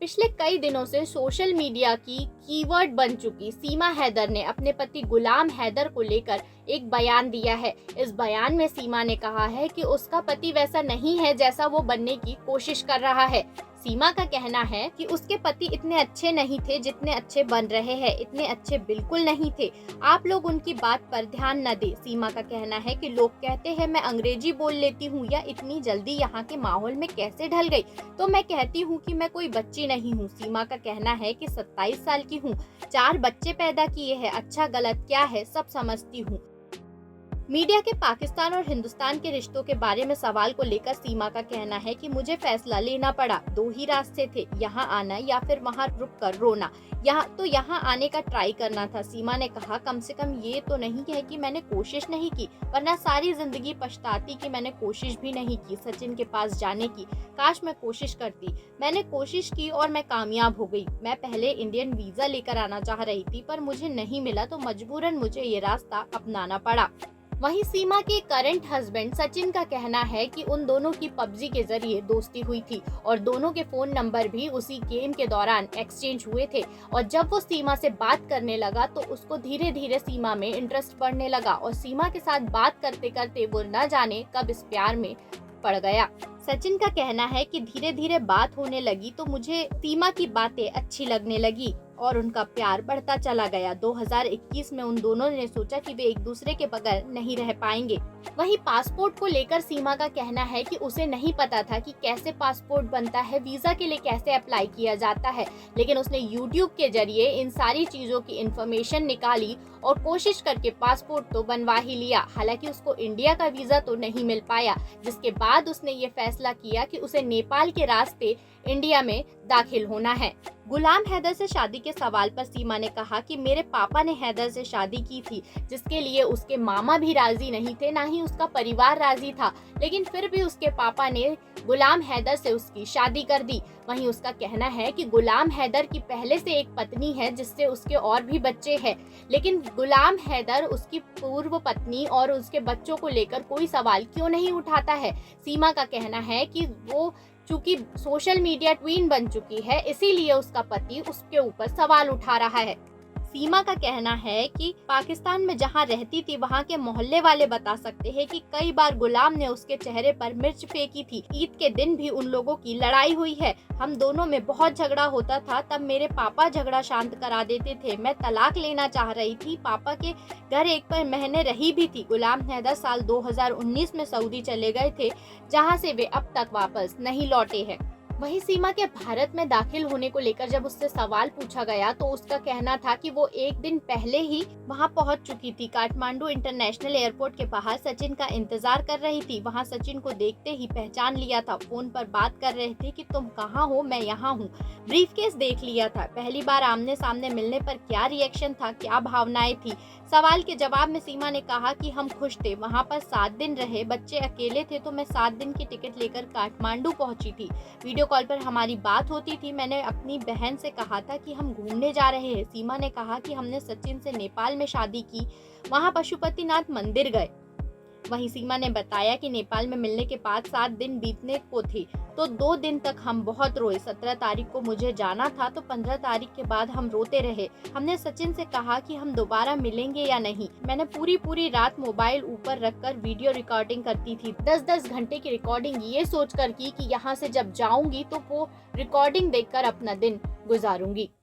पिछले कई दिनों से सोशल मीडिया की कीवर्ड बन चुकी सीमा हैदर ने अपने पति गुलाम हैदर को लेकर एक बयान दिया है। इस बयान में सीमा ने कहा है कि उसका पति वैसा नहीं है जैसा वो बनने की कोशिश कर रहा है। सीमा का कहना है कि उसके पति इतने अच्छे नहीं थे जितने अच्छे बन रहे हैं, इतने अच्छे बिल्कुल नहीं थे। आप लोग उनकी बात पर ध्यान न दें। सीमा का कहना है कि लोग कहते हैं मैं अंग्रेजी बोल लेती हूँ या इतनी जल्दी यहाँ के माहौल में कैसे ढल गई, तो मैं कहती हूँ कि मैं कोई बच्ची नहीं हूँ। सीमा का कहना है कि 27 साल की हूँ, 4 बच्चे पैदा किए हैं, अच्छा गलत क्या है सब समझती हूँ। मीडिया के पाकिस्तान और हिंदुस्तान के रिश्तों के बारे में सवाल को लेकर सीमा का कहना है कि मुझे फैसला लेना पड़ा, 2 ही रास्ते थे, यहाँ आना या फिर वहाँ रुक कर रोना। यहाँ आने का ट्राई करना था। सीमा ने कहा कम से कम ये तो नहीं है कि मैंने कोशिश नहीं की, वरना सारी जिंदगी पछताती कि मैंने कोशिश भी नहीं की सचिन के पास जाने की। काश मैं कोशिश करती। मैंने कोशिश की और मैं कामयाब हो गई। मैं पहले इंडियन वीजा लेकर आना चाह रही थी पर मुझे नहीं मिला तो मजबूरन मुझे ये रास्ता अपनाना पड़ा। वहीं सीमा के करंट हस्बैंड सचिन का कहना है कि उन दोनों की पबजी के जरिए दोस्ती हुई थी और दोनों के फोन नंबर भी उसी गेम के दौरान एक्सचेंज हुए थे और जब वो सीमा से बात करने लगा तो उसको धीरे धीरे सीमा में इंटरेस्ट बढ़ने लगा और सीमा के साथ बात करते करते वो न जाने कब इस प्यार में पड़ गया। सचिन का कहना है कि धीरे धीरे बात होने लगी तो मुझे सीमा की बातें अच्छी लगने लगी और उनका प्यार बढ़ता चला गया। 2021 में उन दोनों ने सोचा कि वे एक दूसरे के बगैर नहीं रह पाएंगे। वहीं पासपोर्ट को लेकर सीमा का कहना है कि उसे नहीं पता था कि कैसे पासपोर्ट बनता है, वीजा के लिए कैसे अप्लाई किया जाता है, लेकिन उसने यूट्यूब के जरिए इन सारी चीजों की इंफॉर्मेशन निकाली और कोशिश करके पासपोर्ट तो बनवा ही लिया। हालांकि उसको इंडिया का वीजा तो नहीं मिल पाया, जिसके बाद उसने ये फैसला किया कि उसे नेपाल के रास्ते इंडिया में दाखिल होना है। गुलाम हैदर से शादी के सवाल पर सीमा ने कहा कि मेरे पापा ने हैदर से शादी की थी, जिसके लिए उसके मामा भी राजी नहीं थे, ना ही उसका परिवार राजी था, लेकिन फिर भी उसके पापा ने गुलाम हैदर से उसकी शादी कर दी। वहीं उसका कहना है कि गुलाम हैदर की पहले से एक पत्नी है जिससे उसके और भी बच्चे हैं, लेकिन गुलाम हैदर उसकी पूर्व पत्नी और उसके बच्चों को लेकर कोई सवाल क्यों नहीं उठाता है। सीमा का कहना है कि वो चूंकि सोशल मीडिया क्वीन बन चुकी है, इसीलिए उसका पति उसके ऊपर सवाल उठा रहा है। सीमा का कहना है कि पाकिस्तान में जहां रहती थी वहां के मोहल्ले वाले बता सकते हैं कि कई बार गुलाम ने उसके चेहरे पर मिर्च फेंकी थी। ईद के दिन भी उन लोगों की लड़ाई हुई है। हम दोनों में बहुत झगड़ा होता था, तब मेरे पापा झगड़ा शांत करा देते थे। मैं तलाक लेना चाह रही थी, पापा के घर एक पर महीने रही भी थी। गुलाम हैदर साल 2019 में सऊदी चले गए थे, जहाँ से वे अब तक वापस नहीं लौटे हैं। वहीं सीमा के भारत में दाखिल होने को लेकर जब उससे सवाल पूछा गया तो उसका कहना था कि वो एक दिन पहले ही वहां पहुंच चुकी थी। काठमांडू इंटरनेशनल एयरपोर्ट के बाहर सचिन का इंतजार कर रही थी। वहां सचिन को देखते ही पहचान लिया था। फोन पर बात कर रहे थे कि तुम कहाँ हो, मैं यहाँ हूँ। ब्रीफकेस देख लिया था। पहली बार आमने सामने मिलने पर क्या रिएक्शन था, क्या भावनाएं थी। सवाल के जवाब में सीमा ने कहा कि हम खुश थे, वहाँ पर 7 दिन रहे, बच्चे अकेले थे तो मैं 7 दिन की टिकट लेकर काठमांडू पहुंची थी। वीडियो कॉल पर हमारी बात होती थी। मैंने अपनी बहन से कहा था कि हम घूमने जा रहे हैं। सीमा ने कहा कि हमने सचिन से नेपाल में शादी की, वहां पशुपतिनाथ मंदिर गए। वहीं सीमा ने बताया कि नेपाल में मिलने के बाद 7 दिन बीतने को थे तो 2 दिन तक हम बहुत रोए। 17 तारीख को मुझे जाना था तो 15 तारीख के बाद हम रोते रहे। हमने सचिन से कहा कि हम दोबारा मिलेंगे या नहीं। मैंने पूरी रात मोबाइल ऊपर रखकर वीडियो रिकॉर्डिंग करती थी। 10-10 घंटे की रिकॉर्डिंग ये सोचकर की कि यहाँ से जब जाऊंगी तो वो रिकॉर्डिंग देखकर अपना दिन गुजारूंगी।